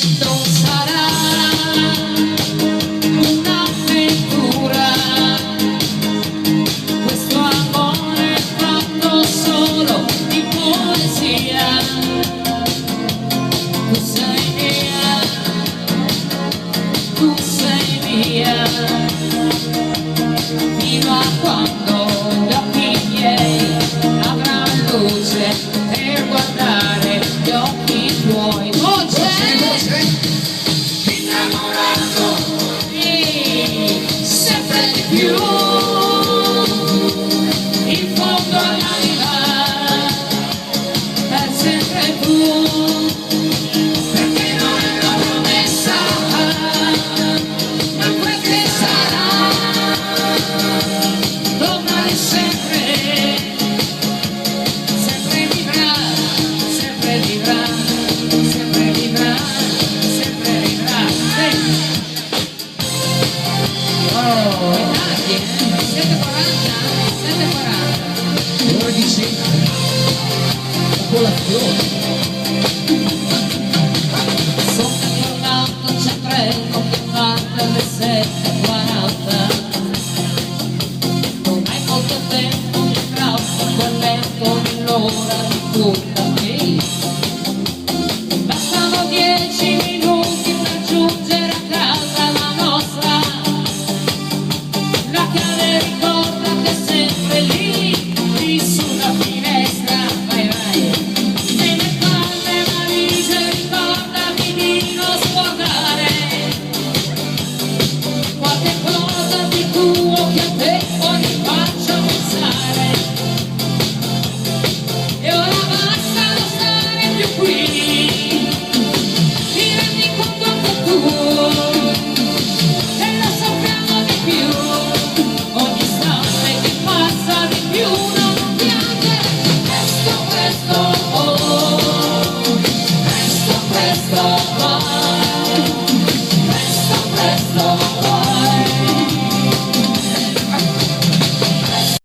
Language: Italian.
Non sarà un'avventura, questo amore è fatto solo di poesia. Tu sei mia, tu sei mia, fino a quando gli occhi miei avranno luce per guardare gli occhi tuoi. Voce, innamorato sempre di più, in fondo all'anima è sempre tu. Perché non è una promessa, ma quel che sarà domani sempre, sempre vivrà, sempre vivrà, sempre vivrà, sempre vivrà. Oh, è tardi, 7:40, 7:40. Ore di cena, la colazione. Sono tornato, c'è treno che parte alle 7:40. Non hai molto tempo di traffico, è lento nell'ora di punta. Bastano 10 minuti per giungere a casa la nostra. La chiave ricorda che è sempre lì sulla finestra. Vai, vai. E ne parle valigie, ricordati di non scordare qualche cosa di tuo che a te poi faccia pensare. E ora basta non stare più qui, ti rendi conto anche tu, e lo sappiamo di più, ogni istante che passa di più non piange, questo